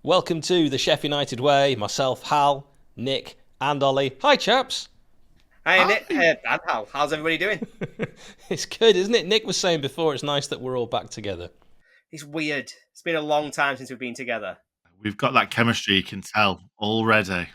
Welcome to the Sheff United Way. Myself, Hal, Nick, and Ollie. Hi, chaps. Hi, Nick. And Hal. How's everybody doing? It's good, isn't it? Nick was saying before, it's nice that we're all back together. It's weird. It's been a long time since we've been together. We've got that chemistry, you can tell, already.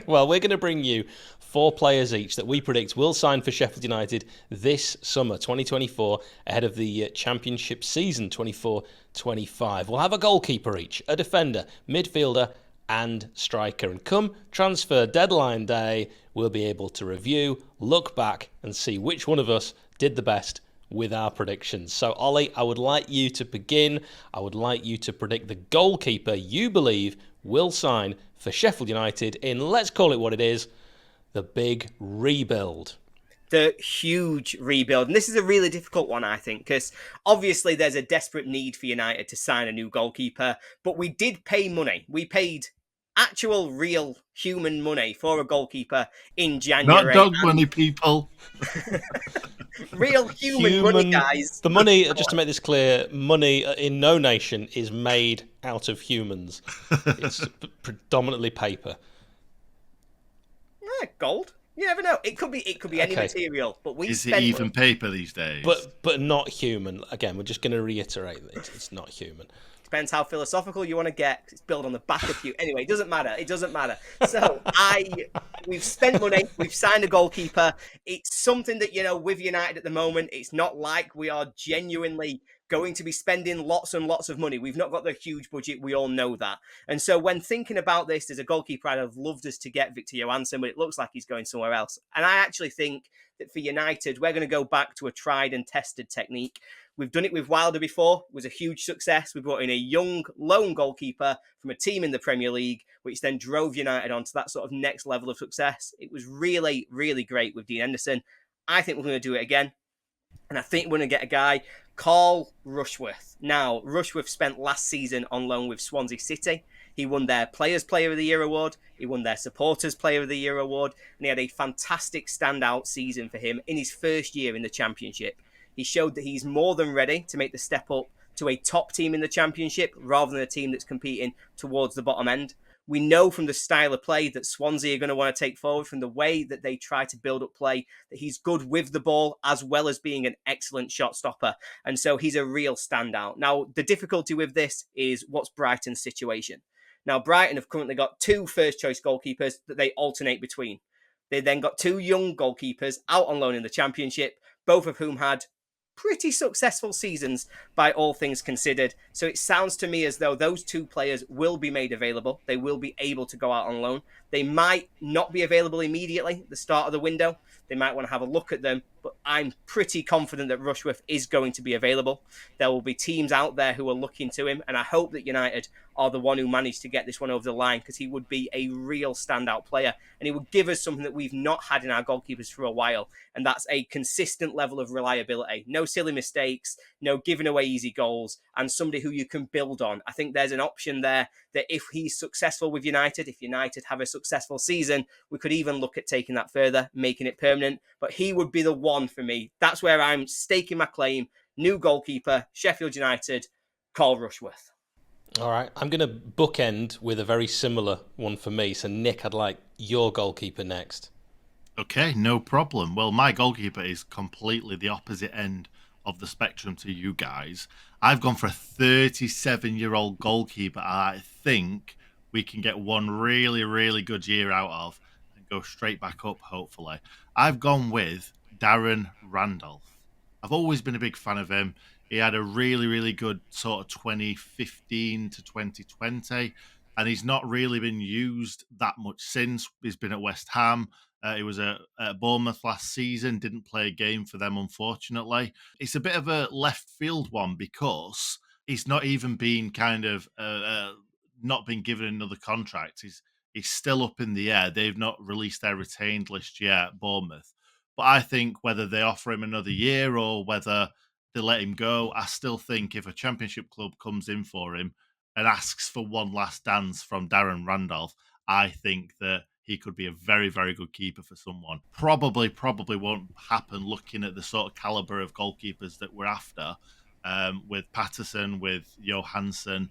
Well, we're going to bring you 4 players each that we predict will sign for Sheffield United this summer, 2024, ahead of the Championship season 24-25. We'll have a goalkeeper each, a defender, midfielder, and striker. And come transfer deadline day, we'll be able to review, look back, and see which one of us did the best with our predictions. So, Ollie, I would like you to begin. I would like you to predict the goalkeeper you believe will sign for Sheffield United in, let's call it what it is, the big rebuild. The huge rebuild. And this is a really difficult one, I think, because obviously there's a desperate need for United to sign a new goalkeeper, but we did pay money. We paid actual, real human money for a goalkeeper in January. Not dog money, people. Real human money, guys. The money, just to make this clear, money in no nation is made out of humans. It's predominantly paper. Yeah, gold. You never know. It could be any material, but we Is it spent even paper these days? But not human. Again, we're just going to reiterate that it's not human. Depends how philosophical you want to get. It's built on the back of you. Anyway, it doesn't matter. It doesn't matter. So we've spent money. We've signed a goalkeeper. It's something that, with United at the moment, it's not like we are genuinely going to be spending lots and lots of money. We've not got the huge budget. We all know that. And so when thinking about this as a goalkeeper, I'd have loved us to get Victor Johansson, but it looks like he's going somewhere else. And I actually think that for United, we're going to go back to a tried and tested technique. We've done it with Wilder before. It was a huge success. We brought in a young, lone goalkeeper from a team in the Premier League, which then drove United onto that sort of next level of success. It was really, really great with Dean Henderson. I think we're going to do it again. And I think we're going to get a guy, Carl Rushworth. Now, Rushworth spent last season on loan with Swansea City. He won their Players Player of the Year award. He won their Supporters Player of the Year award. And he had a fantastic standout season for him in his first year in the Championship. He showed that he's more than ready to make the step up to a top team in the Championship rather than a team that's competing towards the bottom end. We know from the style of play that Swansea are going to want to take forward, from the way that they try to build up play, that he's good with the ball as well as being an excellent shot stopper. And so he's a real standout. Now, the difficulty with this is what's Brighton's situation. Now, Brighton have currently got 2 first-choice goalkeepers that they alternate between. They then got 2 young goalkeepers out on loan in the Championship, both of whom had pretty successful seasons by all things considered. So it sounds to me as though those 2 players will be made available. They will be able to go out on loan. They might not be available immediately at the start of the window. They might want to have a look at them, but I'm pretty confident that Rushworth is going to be available. There will be teams out there who are looking to him, and I hope that United are the one who managed to get this one over the line, because he would be a real standout player, and he would give us something that we've not had in our goalkeepers for a while, and that's a consistent level of reliability. No silly mistakes, no giving away easy goals, and somebody who you can build on. I think there's an option there that if he's successful with United, if United have a successful season, we could even look at taking that further, making it permanent. But he would be the one for me. That's where I'm staking my claim. New goalkeeper, Sheffield United, Carl Rushworth. All right, I'm going to bookend with a very similar one for me. So, Nick, I'd like your goalkeeper next. Okay, no problem. Well, my goalkeeper is completely the opposite end of the spectrum to you guys. I've gone for a 37-year-old goalkeeper I think we can get one really, really good year out of and go straight back up, hopefully. I've gone with Darren Randolph. I've always been a big fan of him. He had a really, really good sort of 2015 to 2020, and he's not really been used that much since. He's been at West Ham. He was at Bournemouth last season, didn't play a game for them, unfortunately. It's a bit of a left field one because he's not even been kind of not been given another contract. He's still up in the air. They've not released their retained list yet, Bournemouth. But I think whether they offer him another year or whether they let him go, I still think if a Championship club comes in for him and asks for one last dance from Darren Randolph, I think that he could be a very, very good keeper for someone. Probably won't happen looking at the sort of calibre of goalkeepers that we're after, with Patterson, with Johansson.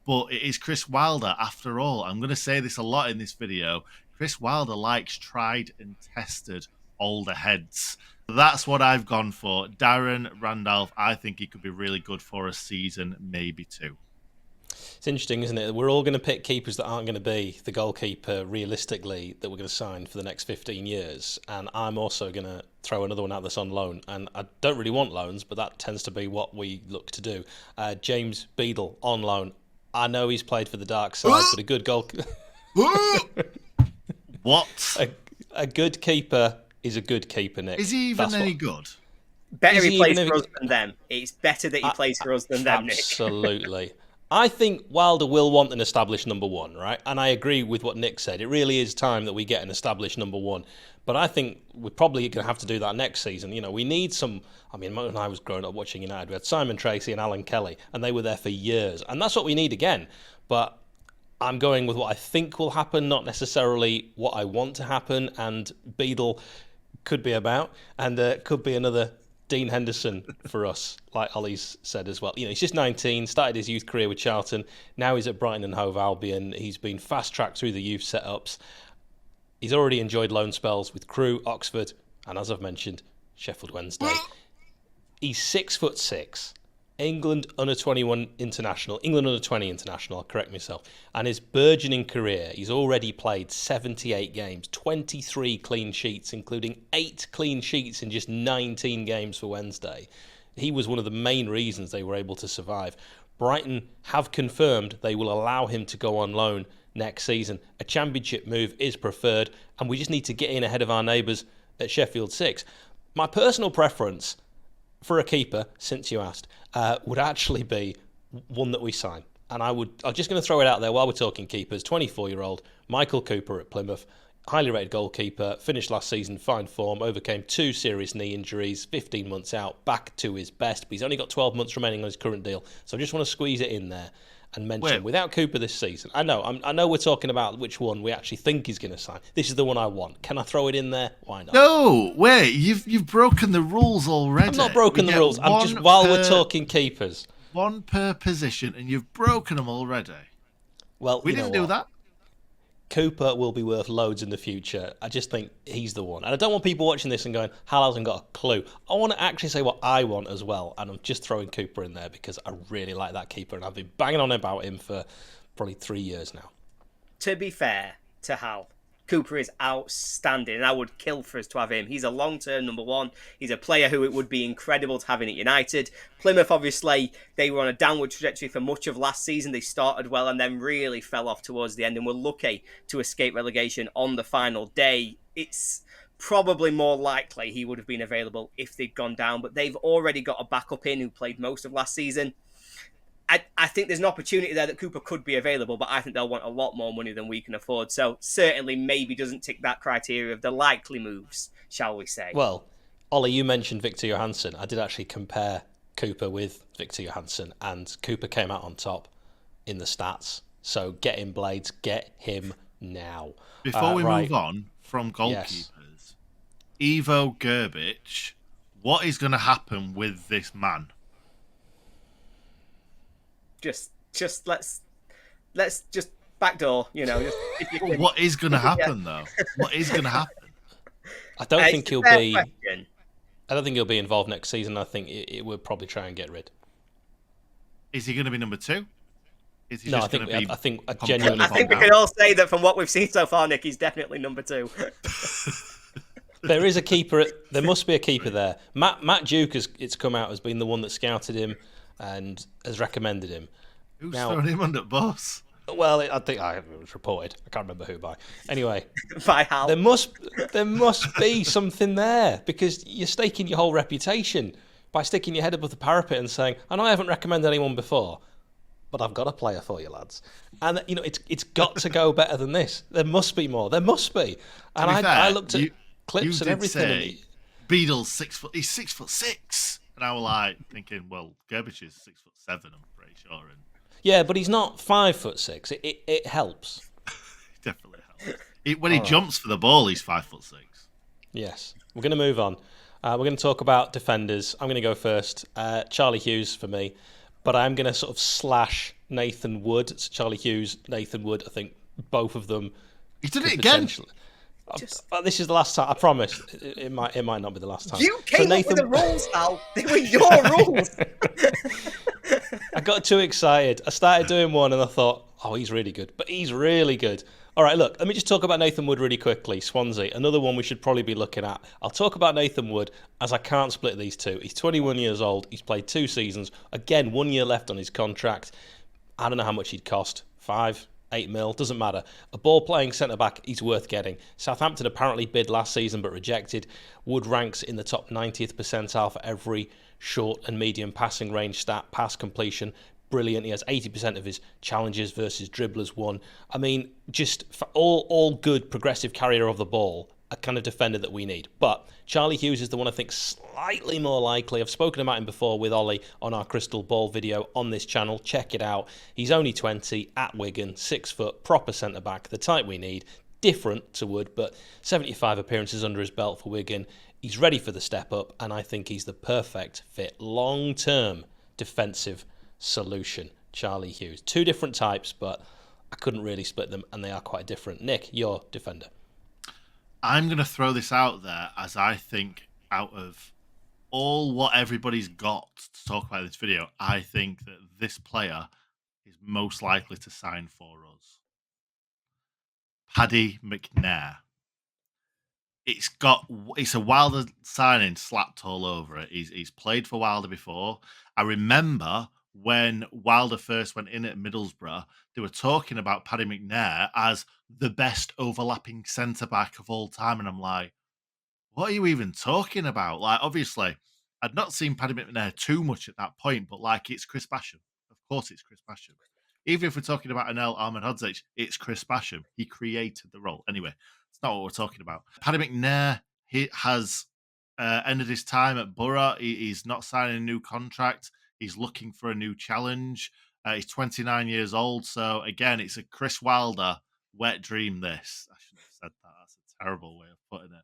but it is Chris Wilder after all. I'm going to say this a lot in this video. Chris Wilder likes tried and tested older heads. That's what I've gone for. Darren Randolph, I think he could be really good for a season, maybe two. It's interesting, isn't it? We're all going to pick keepers that aren't going to be the goalkeeper realistically that we're going to sign for the next 15 years. And I'm also going to throw another one out that's on loan. And I don't really want loans, but that tends to be what we look to do. James 𝗍𝗿 on loan. I know he's played for the dark side, but a good goal... What? A good keeper is a good keeper, Nick. Is he even any good? Better he plays for us than them. It's better that he plays for us than them, Nick. Absolutely. I think Wilder will want an established number one, right? And I agree with what Nick said. It really is time that we get an established number one. But I think we're probably going to have to do that next season. You know, we need some... I mean, when I was growing up watching United, we had Simon Tracy and Alan Kelly, and they were there for years. And that's what we need again. But I'm going with what I think will happen, not necessarily what I want to happen. And 𝗍𝗿 could be about, and could be another Dean Henderson for us, like Ollie's said as well. You know, he's just 19, started his youth career with Charlton. Now he's at Brighton and Hove Albion. He's been fast-tracked through the youth setups. He's already enjoyed loan spells with Crewe, Oxford, and as I've mentioned, Sheffield Wednesday. He's 6'6", England under-21 international, England under-20 international, I'll correct myself. And his burgeoning career, he's already played 78 games, 23 clean sheets, including 8 clean sheets in just 19 games for Wednesday. He was one of the main reasons they were able to survive. Brighton have confirmed they will allow him to go on loan next season. A championship move is preferred, and we just need to get in ahead of our neighbours at Sheffield 6. My personal preference for a keeper, since you asked, would actually be one that we sign. And I'm just going to throw it out there while we're talking keepers. 24-year-old Michael Cooper at Plymouth, highly rated goalkeeper, finished last season fine form, overcame 2 serious knee injuries, 15 months out, back to his best, but he's only got 12 months remaining on his current deal. So I just want to squeeze it in there and mention, without Cooper this season, I know we're talking about which one we actually think he's going to sign. This is the one I want. Can I throw it in there? Why not? No, wait, you've broken the rules already. I've not broken the rules. I'm just, while we're talking keepers. One per position, and you've broken them already. Well, we didn't do that. Cooper will be worth loads in the future. I just think he's the one. And I don't want people watching this and going, Hal hasn't got a clue. I want to actually say what I want as well. And I'm just throwing Cooper in there because I really like that keeper. And I've been banging on about him for probably 3 years now. To be fair to Hal, Cooper is outstanding, and I would kill for us to have him. He's a long-term number one. He's a player who it would be incredible to have in at United. Plymouth, obviously, they were on a downward trajectory for much of last season. They started well and then really fell off towards the end and were lucky to escape relegation on the final day. It's probably more likely he would have been available if they'd gone down, but they've already got a backup in who played most of last season. I think there's an opportunity there that Cooper could be available, but I think they'll want a lot more money than we can afford. So certainly maybe doesn't tick that criteria of the likely moves, shall we say. Well, Ollie, you mentioned Victor Johansson. I did actually compare Cooper with Victor Johansson, and Cooper came out on top in the stats. So get him, Blades, get him now. Before we move on from goalkeepers, 𝗍𝗿𝗍𝗶𝗏, what is going to happen with this man? Just let's just backdoor, you know. What is going to happen though? What is going to happen? I don't think he'll be. Question. I don't think he'll be involved next season. I think it will probably try and get rid. Is he going to be number 2? Is he no, just I think genuinely. I think we can all say that from what we've seen so far, Nick, he's definitely number 2. There is a keeper. There must be a keeper there. Matt Duke it's come out as being the one that scouted him and has recommended him. Who's thrown him under the bus? Well, I think it was reported. I can't remember who by. Anyway, by Hal. There must be something there, because you're staking your whole reputation by sticking your head above the parapet and saying, "I know I haven't recommended anyone before, but I've got a player for you, lads." And you know, it's got to go better than this. There must be more. There must be. And I looked at clips and everything. 𝗍𝗿𝗍𝗍 6 foot. He's 6'6", and I was like thinking, well, 𝗍𝗍𝗍 is 6'7". I'm pretty sure. And yeah, but he's not 5'6". It helps. Definitely helps. When he jumps for the ball, he's 5'6". Yes. We're going to move on. We're going to talk about defenders. I'm going to go first. Charlie Hughes for me, but I'm going to sort of slash Nathan Wood. It's Charlie Hughes, Nathan Wood. I think both of them. He did it again. This is the last time. I promise. It might not be the last time. You came up with the rules, Al. They were your rules. I got too excited. I started doing one and I thought, oh, he's really good. But he's really good. All right, look, let me just talk about Nathan Wood really quickly. Swansea, another one we should probably be looking at. I'll talk about Nathan Wood as I can't split these two. He's 21 years old. He's played 2 seasons. Again, 1 year left on his contract. I don't know how much he'd cost. 5, 8 mil, doesn't matter. A ball-playing centre-back, he's worth getting. Southampton apparently bid last season but rejected. Wood ranks in the top 90th percentile for every short and medium passing range stat, pass completion. Brilliant. He has 80% of his challenges versus dribblers won. I mean, just for all good progressive carrier of the ball, a kind of defender that we need. But Charlie Hughes is the one I think slightly more likely. I've spoken about him before with Ollie on our Crystal Ball video on this channel. Check it out. He's only 20, at Wigan, 6 foot, proper centre-back, the type we need. Different to Wood, but 75 appearances under his belt for Wigan. He's ready for the step up, and I think he's the perfect fit, long-term defensive solution. Charlie Hughes. 2 different types, but I couldn't really split them, and they are quite different. Nick, your defender. I'm going to throw this out there as I think out of all what everybody's got to talk about in this video, I think that this player is most likely to sign for us. Paddy McNair. It's a Wilder signing slapped all over it. He's played for Wilder before. I remember when Wilder first went in at Middlesbrough, they were talking about Paddy McNair as the best overlapping centre-back of all time. And I'm like, what are you even talking about? Like, obviously, I'd not seen Paddy McNair too much at that point, but like, it's 𝗓𝗄𝐿. Of course it's 𝗓𝗄𝐿. Even if we're talking about 𝗓𝗄𝐿𝗲𝗄𝐿, it's 𝗓𝗄𝐿. He created the role. Anyway, it's not what we're talking about. Paddy McNair, he has ended his time at Borough. He's not signing a new contract. He's looking for a new challenge. He's 29 years old. So, again, it's a Chris Wilder wet dream, this. I shouldn't have said that. That's a terrible way of putting it.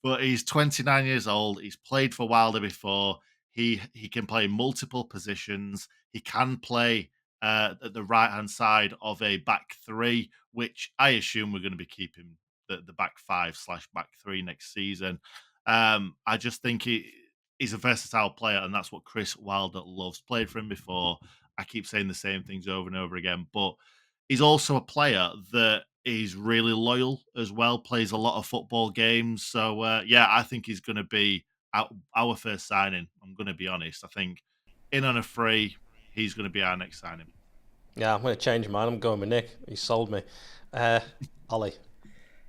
But he's 29 years old. He's played for Wilder before. He can play multiple positions. He can play at the right-hand side of a back 3, which I assume we're going to be keeping the back 5/back 3 next season. I just think he's a versatile player, and that's what Chris Wilder loves. Played for him before. I keep saying the same things over and over again, but he's also a player that is really loyal as well, plays a lot of football games. So, yeah, I think he's going to be our first signing. I'm going to be honest. I think in on a free, he's going to be our next signing. Yeah, I'm going to change mine. I'm going with Nick. He sold me. Ollie.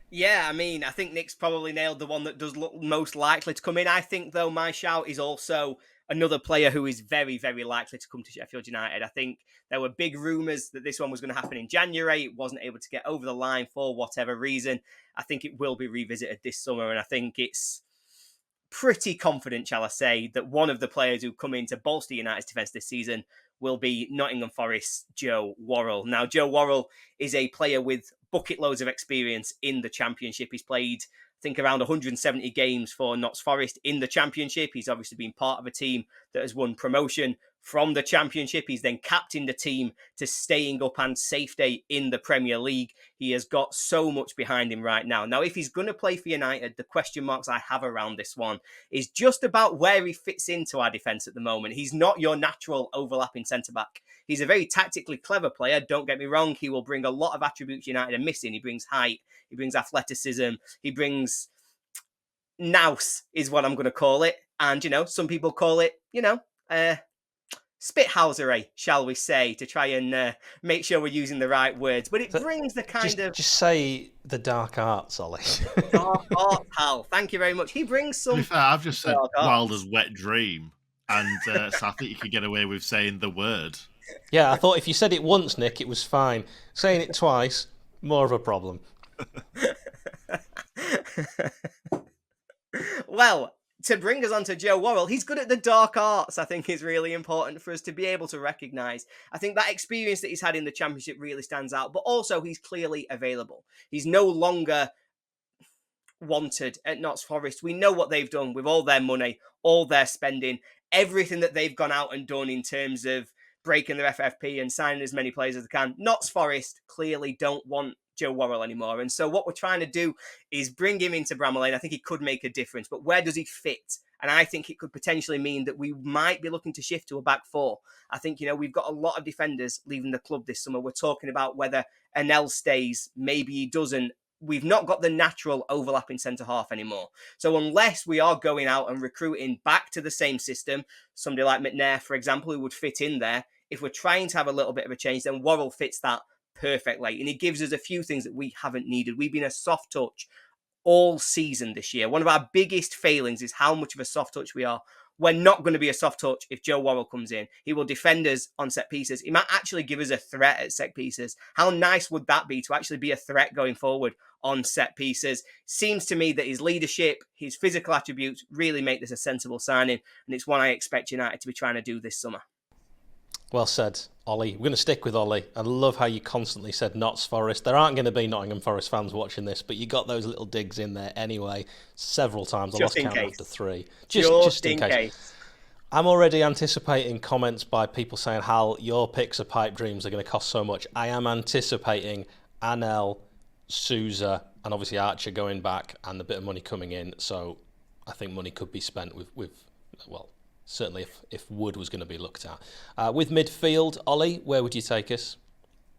Yeah, I mean, I think Nick's probably nailed the one that does look most likely to come in. I think, though, my shout is also another player who is very, very likely to come to Sheffield United. I think there were big rumours that this one was going to happen in January. It wasn't able to get over the line for whatever reason. I think it will be revisited this summer, and I think it's pretty confident, shall I say, that one of the players who come in to bolster United's defence this season will be Nottingham Forest's Joe Worrall. Now, Joe Worrall is a player with bucket loads of experience in the Championship. He's played, I think, around 170 games for Notts Forest in the Championship. He's obviously been part of a team that has won promotion from the Championship. He's then captained the team to staying up and safety in the Premier League. He has got so much behind him right now. Now, if he's going to play for United, the question marks I have around this one is just about where he fits into our defence at the moment. He's not your natural overlapping centre-back. He's a very tactically clever player, don't get me wrong. He will bring a lot of attributes United are missing. He brings height, he brings athleticism, he brings nous, is what I'm going to call it. And, some people call it, 𝗓𝗄𝐿𝗲𝗶𝗄𝗏, shall we say, to try and make sure we're using the right words. But it brings the kind of... Just say the dark arts, Ollie. Dark art, pal. Thank you very much. He brings some... To be fair, I've just said Wilder's wet dream, and so I think you could get away with saying the word. Yeah, I thought if you said it once, Nick, it was fine. Saying it twice, more of a problem. Well, to bring us on to Joe Worrall, he's good at the dark arts, I think is really important for us to be able to recognise. I think that experience that he's had in the Championship really stands out, but also he's clearly available. He's no longer wanted at Notts Forest. We know what they've done with all their money, all their spending, everything that they've gone out and done in terms of breaking their FFP and signing as many players as they can. Notts Forest clearly don't want Joe Worrell anymore. And so what we're trying to do is bring him into Bramall Lane. I think he could make a difference, but where does he fit? And I think it could potentially mean that we might be looking to shift to a back four. I think, we've got a lot of defenders leaving the club this summer. We're talking about whether Anel stays, maybe he doesn't. We've not got the natural overlapping centre-half anymore. So unless we are going out and recruiting back to the same system, somebody like McNair, for example, who would fit in there, if we're trying to have a little bit of a change, then Worrell fits that perfectly. And he gives us a few things that we haven't needed. We've been a soft touch all season this year. One of our biggest failings is how much of a soft touch we are. We're not going to be a soft touch if Joe Worrell comes in. He will defend us on set pieces. He might actually give us a threat at set pieces. How nice would that be to actually be a threat going forward on set pieces? Seems to me that his leadership, his physical attributes really make this a sensible signing. And it's one I expect United to be trying to do this summer. Well said, Ollie. We're going to stick with Ollie. I love how you constantly said Notts Forest. There aren't going to be Nottingham Forest fans watching this, but you got those little digs in there anyway, several times. I lost count after 3. Just in case. I'm already anticipating comments by people saying, Hal, your picks of pipe dreams are going to cost so much. I am anticipating Anel, Sousa, and obviously Archer going back and a bit of money coming in. So I think money could be spent with certainly if Wood was going to be looked at. With midfield, Ollie, where would you take us?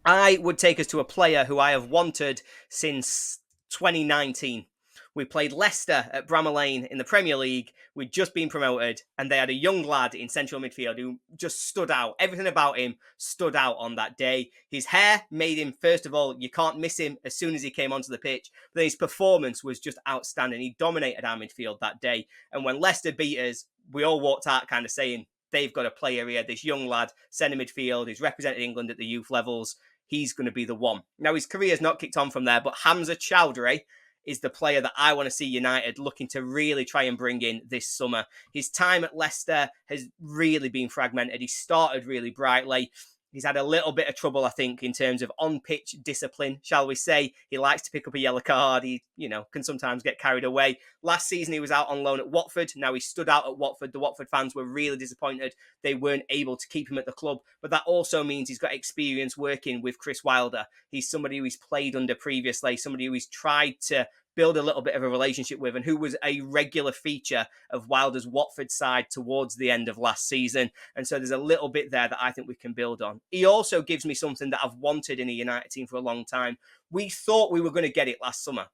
I would take us to a player who I have wanted since 2019. We played Leicester at Bramall Lane in the Premier League. We'd just been promoted, and they had a young lad in central midfield who just stood out. Everything about him stood out on that day. His hair made him, first of all, you can't miss him as soon as he came onto the pitch. But his performance was just outstanding. He dominated our midfield that day. And when Leicester beat us, we all walked out kind of saying, they've got a player here, this young lad, centre midfield, who's represented England at the youth levels. He's going to be the one. Now, his career's not kicked on from there, but 𝗂𝗂𝗓𝗏 is the player that I want to see United looking to really try and bring in this summer. His time at Leicester has really been fragmented. He started really brightly. He's had a little bit of trouble, I think, in terms of on-pitch discipline, shall we say. He likes to pick up a yellow card. He, can sometimes get carried away. Last season, he was out on loan at Watford. Now, he stood out at Watford. The Watford fans were really disappointed. They weren't able to keep him at the club. But that also means he's got experience working with Chris Wilder. He's somebody who he's played under previously, somebody who he's tried to build a little bit of a relationship with, and who was a regular feature of Wilder's Watford side towards the end of last season. And so there's a little bit there that I think we can build on. He also gives me something that I've wanted in a United team for a long time. We thought we were going to get it last summer.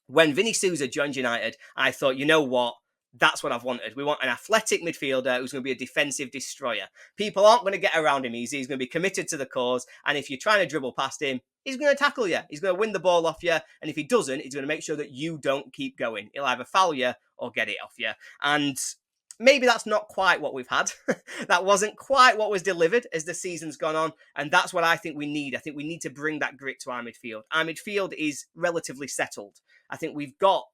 When Vinny Sousa joined United, I thought, you know what? That's what I've wanted. We want an athletic midfielder who's going to be a defensive destroyer. People aren't going to get around him easy. He's going to be committed to the cause. And if you're trying to dribble past him, he's going to tackle you. He's going to win the ball off you. And if he doesn't, he's going to make sure that you don't keep going. He'll either foul you or get it off you. And maybe that's not quite what we've had. That wasn't quite what was delivered as the season's gone on. And that's what I think we need. I think we need to bring that grit to our midfield. Our midfield is relatively settled. I think we've got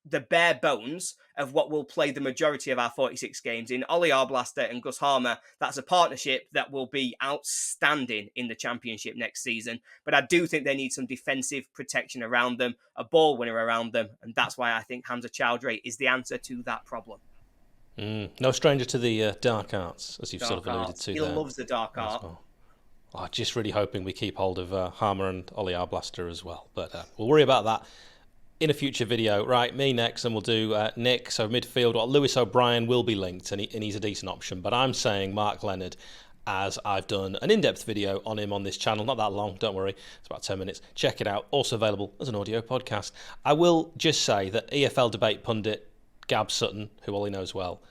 the bare bones of what will play the majority of our 46 games in 𝗂𝗏𝗏 and 𝗏𝗏𝗏. That's a partnership that will be outstanding in the Championship next season. But I do think they need some defensive protection around them, a ball winner around them. And that's why I think 𝗂𝗂𝗓𝗏 is the answer to that problem. No stranger to the dark arts, as you've Dark sort of alluded arts. to He there. loves the dark art. Well. Just really hoping we keep hold of 𝗏𝗏𝗏 and 𝗂𝗏𝗏𝗏 as well. But we'll worry about that in a future video. Right, me next, and we'll do Nick. So midfield, Lewis O'Brien will be linked, and he's a decent option. But I'm saying Mark Leonard, as I've done an in-depth video on him on this channel. Not that long, don't worry. It's about 10 minutes. Check it out. Also available as an audio podcast. I will just say that EFL debate pundit Gab Sutton, who Ollie knows well,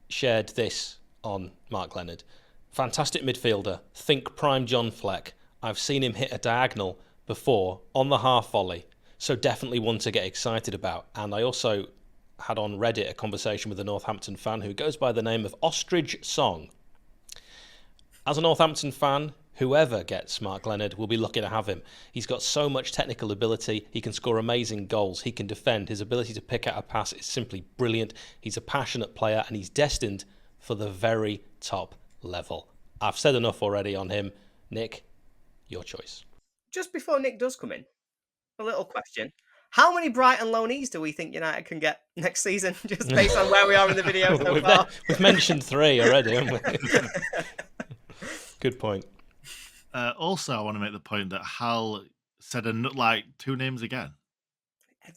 shared this on Mark Leonard. Fantastic midfielder. Think prime John Fleck. I've seen him hit a diagonal before on the half volley. So definitely one to get excited about. And I also had on Reddit a conversation with a Northampton fan who goes by the name of Ostrich Song. As a Northampton fan, whoever gets Mark Leonard will be lucky to have him. He's got so much technical ability. He can score amazing goals. He can defend. His ability to pick out a pass is simply brilliant. He's a passionate player, and he's destined for the very top level. I've said enough already on him. Nick, your choice. Just before Nick does come in, a little question. How many Brighton loanees do we think United can get next season, just based on where we are in the video so far? We've mentioned 3 already, haven't we? Good point. Also, I want to make the point that Hal said like 2 names again.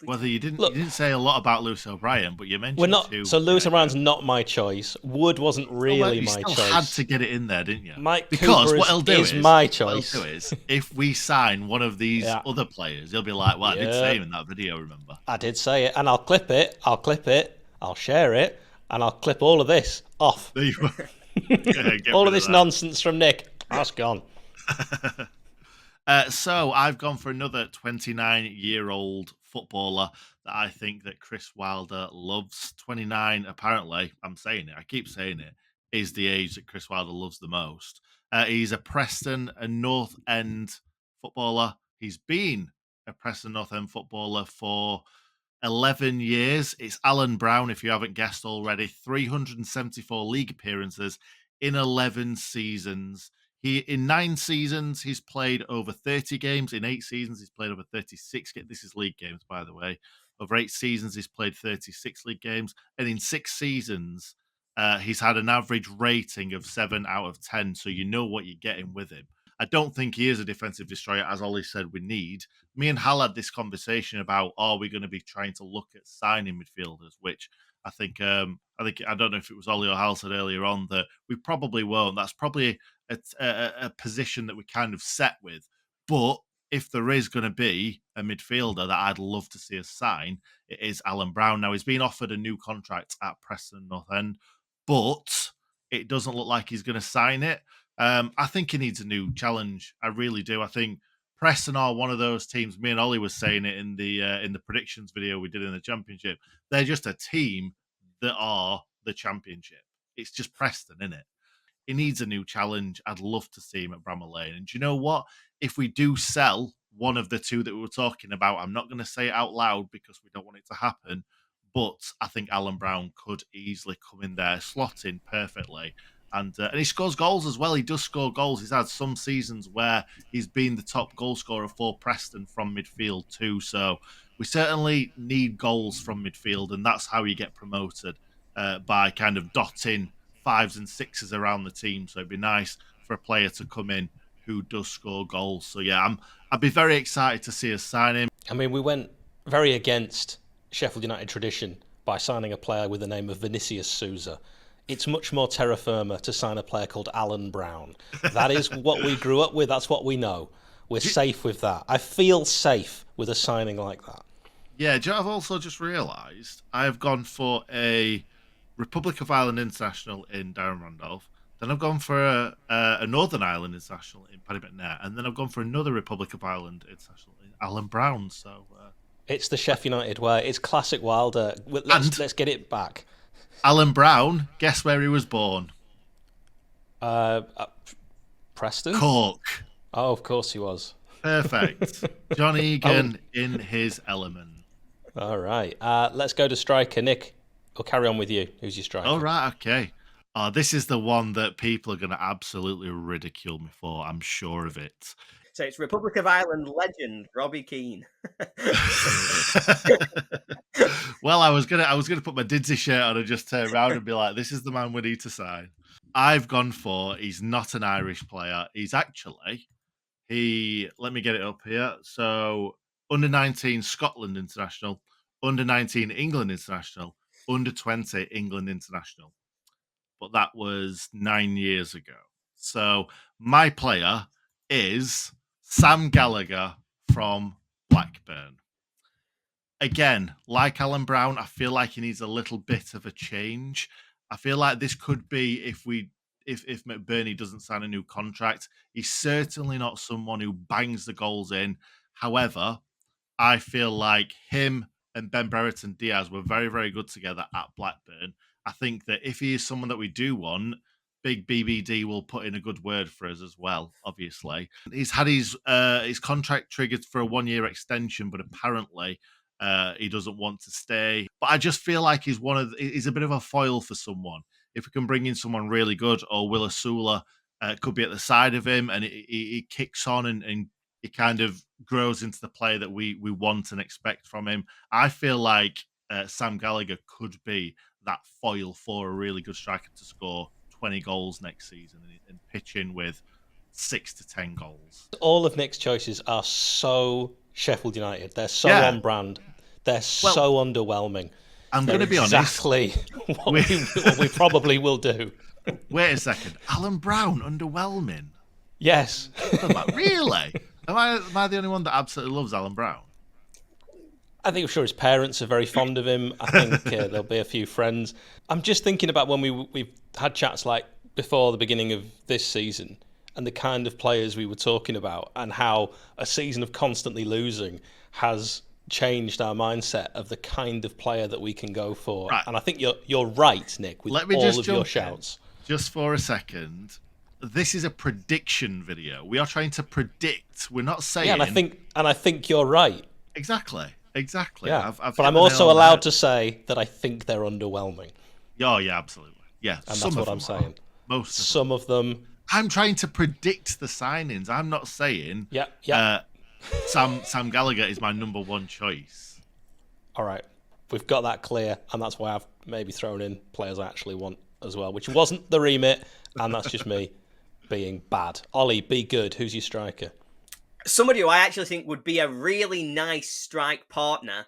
Whether you didn't say a lot about Lewis O'Brien, but you mentioned 2. So Lewis O'Brien's not my choice. Wood wasn't really my choice. You had to get it in there, didn't you? Mike because Cooper what he'll do is my choice. What he'll do is, if we sign one of these other players, he'll be like, "Well, I did say him in that video, remember?" I did say it, and I'll clip it. I'll share it, and I'll clip all of this off. There you go. All of this nonsense from Nick. That's gone. So I've gone for another 29-year-old footballer that I think that Chris Wilder loves. 29, apparently, I'm saying it, I keep saying it, is the age that Chris Wilder loves the most. He's a Preston and North End footballer. He's been a Preston North End footballer for 11 years. It's Alan Brown, if you haven't guessed already. 374 league appearances in 11 seasons. In 9 seasons, he's played over 30 games. In 8 seasons, he's played over 36 games. This is league games, by the way. Over 8 seasons, he's played 36 league games. And in 6 seasons, he's had an average rating of 7 out of 10. So you know what you're getting with him. I don't think he is a defensive destroyer, as Ollie said we need. Me and Hal had this conversation about, are we going to be trying to look at signing midfielders, which I think, I don't know if it was Ollie or Hal said earlier on that we probably won't. That's probably a position that we kind of set with. But if there is going to be a midfielder that I'd love to see us sign, it is Alan Brown. Now, he's been offered a new contract at Preston North End, but it doesn't look like he's going to sign it. I think he needs a new challenge. I really do. I think Preston are one of those teams. Me and Ollie was saying it in the predictions video we did in the Championship. They're just a team that are the Championship. It's just Preston, isn't it? He needs a new challenge. I'd love to see him at Bramall Lane. And do you know what? If we do sell one of the 2 that we were talking about, I'm not going to say it out loud because we don't want it to happen, but I think Alan Brown could easily come in there, slot in perfectly. And he scores goals as well. He does score goals. He's had some seasons where he's been the top goal scorer for Preston from midfield too. So we certainly need goals from midfield, and that's how you get promoted, by kind of dotting 5s and 6s around the team. So it'd be nice for a player to come in who does score goals. So yeah, I'd be very excited to see us sign him. I mean, we went very against Sheffield United tradition by signing a player with the name of 𝗍𝗍 It's much more terra firma to sign a player called Alan Brown. That is what we grew up with. That's what we know. We're safe with that. I feel safe with a signing like that. Yeah, do you know, I've also just realised I have gone for a Republic of Ireland international in Darren Randolph. Then I've gone for a Northern Ireland international in Paddy McNair. And then I've gone for another Republic of Ireland international in Alan Brown. So it's the Sheff United way. It's classic Wilder. Let's get it back. Alan Brown, guess where he was born? Preston? Cork. Oh, of course he was. Perfect. John Egan in his element. All right. Let's go to striker. Nick, we'll carry on with you. Who's your striker? All right, okay. This is the one that people are going to absolutely ridicule me for. I'm sure of it. So it's Republic of Ireland legend Robbie Keane. Well, I was gonna put my Didsy shirt on and just turn around and be like, "This is the man we need to sign." I've gone for. He's not an Irish player. He's actually Let me get it up here. So under-19 Scotland international, under-19 England international, under-20 England international. But that was 9 years ago. So my player is Sam Gallagher from Blackburn. Again, like Alan Brown, I feel like he needs a little bit of a change. I feel like this could be if McBurney doesn't sign a new contract. He's certainly not someone who bangs the goals in. However, I feel like him and Ben Brereton Diaz were very, very good together at Blackburn. I think that if he is someone that we do want, Big BBD will put in a good word for us as well, obviously. He's had his contract triggered for a 1-year extension, but apparently he doesn't want to stay. But I just feel like he's a bit of a foil for someone. If we can bring in someone really good, or 𝗍𝗍 could be at the side of him, and he kicks on and he kind of grows into the player that we want and expect from him. I feel like Sam Gallagher could be that foil for a really good striker to score 20 goals next season and pitch in with 6 to 10 goals. All of Nick's choices are so Sheffield United. They're so on brand. They're so underwhelming. I'm going to be honest. Exactly what we probably will do. Wait a second. Alan Brown, underwhelming? Yes. Really? Am I the only one that absolutely loves Alan Brown? I think I'm sure his parents are very fond of him. I think there'll be a few friends. I'm just thinking about when we've had chats like before the beginning of this season and the kind of players we were talking about and how a season of constantly losing has changed our mindset of the kind of player that we can go for. Right. And I think you're right, Nick, with all of your shouts. Just for a second. This is a prediction video. We are trying to predict. We're not saying. Yeah, and I think you're right. Exactly. Yeah. But I'm also allowed to say that I think they're underwhelming. Oh, yeah, absolutely. Yeah, and that's what I'm saying. Some of them. I'm trying to predict the signings. I'm not saying. Yeah. Sam Gallagher is my number one choice. All right, we've got that clear, and that's why I've maybe thrown in players I actually want as well, which wasn't the remit, and that's just me being bad. Ollie, be good. Who's your striker? Somebody who I actually think would be a really nice strike partner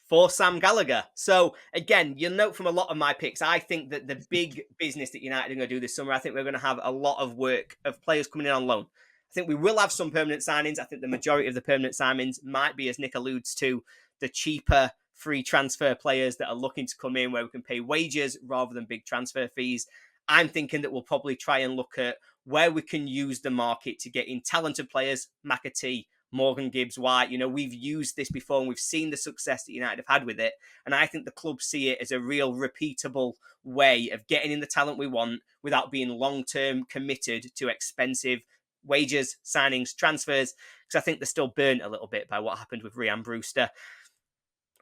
for Sam Gallagher. So, again, you'll note from a lot of my picks, I think that the big business that United are going to do this summer, I think we're going to have a lot of work of players coming in on loan. I think we will have some permanent signings. I think the majority of the permanent signings might be, as Nick alludes to, the cheaper free transfer players that are looking to come in where we can pay wages rather than big transfer fees. I'm thinking that we'll probably try and look at where we can use the market to get in talented players, McAtee, Morgan Gibbs-White. You know, we've used this before and we've seen the success that United have had with it. And I think the club see it as a real repeatable way of getting in the talent we want without being long-term committed to expensive wages, signings, transfers, because I think they're still burnt a little bit by what happened with Ryan Brewster.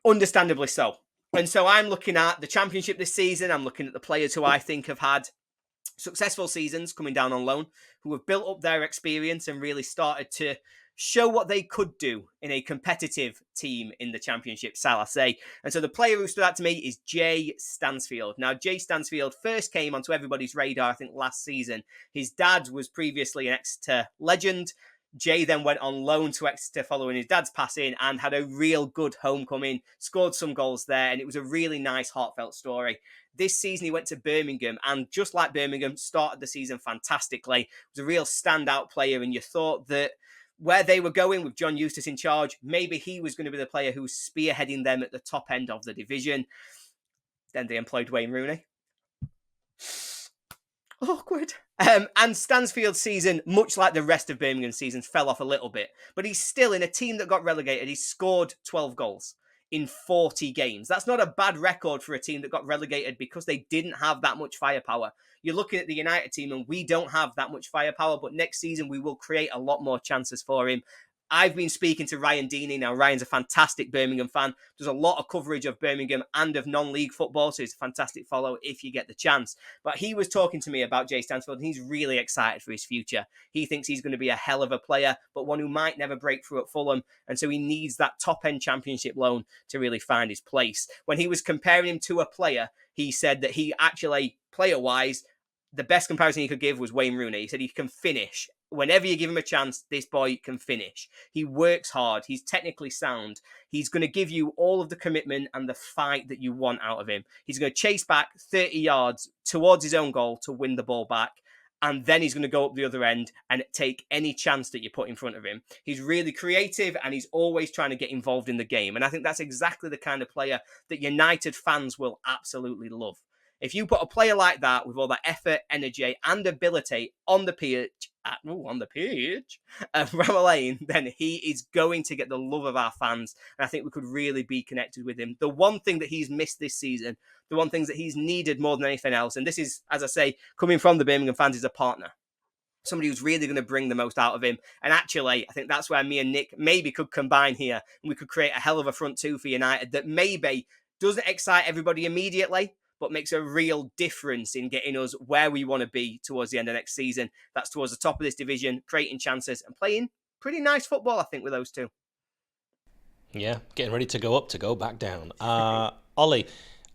Understandably so. And so I'm looking at the Championship this season. I'm looking at the players who I think have had successful seasons coming down on loan, who have built up their experience and really started to show what they could do in a competitive team in the Championship, shall I say. And so the player who stood out to me is Jay Stansfield. Now, Jay Stansfield first came onto everybody's radar, I think, last season. His dad was previously an Exeter legend. Jay then went on loan to Exeter following his dad's passing and had a real good homecoming, scored some goals there, and it was a really nice, heartfelt story. This season, he went to Birmingham, and just like Birmingham, started the season fantastically. Was a real standout player, and you thought that where they were going with John Eustace in charge, maybe he was going to be the player who was spearheading them at the top end of the division. Then they employed Wayne Rooney. Awkward. And Stansfield's season, much like the rest of Birmingham's seasons, fell off a little bit. But he's still in a team that got relegated. He scored 12 goals in 40 games. That's not a bad record for a team that got relegated because they didn't have that much firepower. You're looking at the United team and we don't have that much firepower, but next season we will create a lot more chances for him. I've been speaking to Ryan Deeney. Now, Ryan's a fantastic Birmingham fan. Does a lot of coverage of Birmingham and of non-league football, so he's a fantastic follow if you get the chance. But he was talking to me about Jay Stansfield, and he's really excited for his future. He thinks he's going to be a hell of a player, but one who might never break through at Fulham, and so he needs that top-end Championship loan to really find his place. When he was comparing him to a player, he said that he actually, player-wise, the best comparison he could give was Wayne Rooney. He said he can finish. Whenever you give him a chance, this boy can finish. He works hard. He's technically sound. He's going to give you all of the commitment and the fight that you want out of him. He's going to chase back 30 yards towards his own goal to win the ball back. And then he's going to go up the other end and take any chance that you put in front of him. He's really creative and he's always trying to get involved in the game. And I think that's exactly the kind of player that United fans will absolutely love. If you put a player like that with all that effort, energy, and ability on the pitch, Bramall Lane, then he is going to get the love of our fans. And I think we could really be connected with him. The one thing that he's missed this season, the one thing that he's needed more than anything else, and this is, as I say, coming from the Birmingham fans, is a partner. Somebody who's really going to bring the most out of him. And actually, I think that's where me and Nick maybe could combine here. And we could create a hell of a front two for United that maybe doesn't excite everybody immediately, but makes a real difference in getting us where we want to be towards the end of next season. That's towards the top of this division, creating chances and playing pretty nice football, I think, with those two. Yeah, getting ready to go up to go back down. Ollie,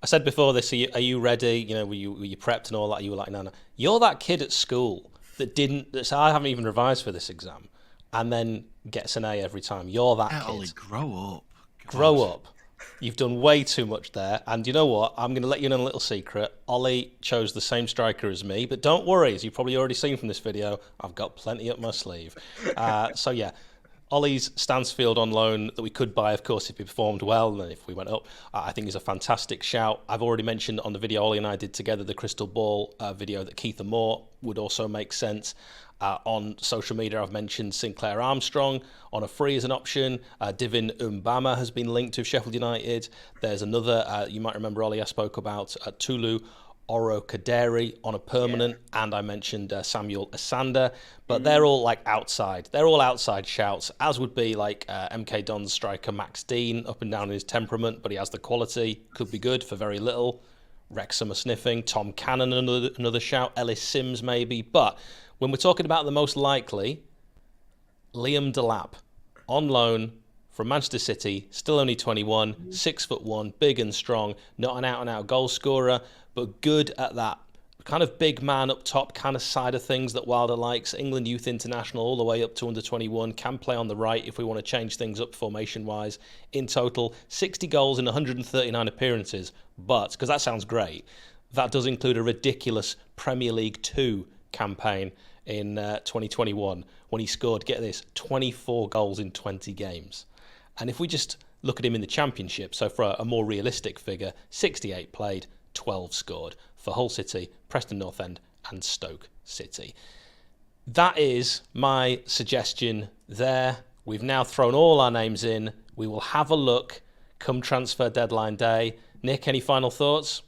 I said before this, are you ready? You know, were you prepped and all that? You were like, no. You're that kid at school that said, I haven't even revised for this exam, and then gets an A every time. You're that kid. Ollie, grow up. God. Grow up. You've done way too much there. And you know what? I'm going to let you in on a little secret. Ollie chose the same striker as me, but don't worry, as you've probably already seen from this video, I've got plenty up my sleeve. So yeah, Ollie's Stansfield on loan that we could buy, of course, if he performed well and if we went up, I think is a fantastic shout. I've already mentioned on the video Ollie and I did together, the Crystal Ball video, that 𝗂𝗓𝗏 would also make sense. On social media, I've mentioned Sinclair Armstrong on a free as an option. 𝗍𝗏𝗏 has been linked to Sheffield United. There's another, you might remember, Ollie, I spoke about 𝗂𝗓𝗏 on a permanent, and I mentioned Samuel Asanda, but they're all like outside. They're all outside shouts, as would be like MK Dons striker Max Dean, up and down in his temperament, but he has the quality, could be good for very little. Wrexham are sniffing. Tom Cannon, another shout. Ellis Sims maybe, but when we're talking about the most likely, Liam Delap on loan from Manchester City, still only 21, 6'1", big and strong, not an out-and-out goal scorer, but good at that kind of big man up top kind of side of things that Wilder likes. England Youth International all the way up to under 21, can play on the right if we want to change things up formation-wise. In total, 60 goals in 139 appearances, but, because that sounds great, that does include a ridiculous Premier League 2 campaign in 2021 when he scored, get this, 24 goals in 20 games. And if we just look at him in the Championship, so for a more realistic figure, 68 played, 12 scored for Hull City, Preston North End and Stoke City. That is my suggestion there. We've now thrown all our names in. We will have a look come transfer deadline day. Nick, any final thoughts?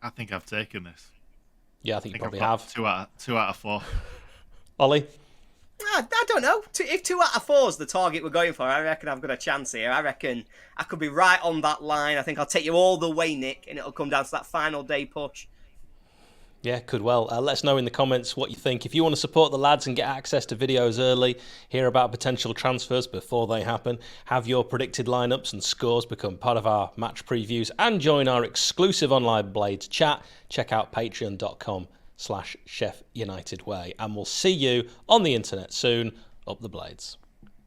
I think I've taken this. Yeah, I think you probably have. Two out of 4. Ollie? I don't know. If 2 out of 4 is the target we're going for, I reckon I've got a chance here. I reckon I could be right on that line. I think I'll take you all the way, Nick, and it'll come down to that final day push. Yeah, could well. Let us know in the comments what you think. If you want to support the lads and get access to videos early, hear about potential transfers before they happen, have your predicted lineups and scores become part of our match previews, and join our exclusive online Blades chat, check out patreon.com/Sheff United Way. And we'll see you on the internet soon. Up the Blades.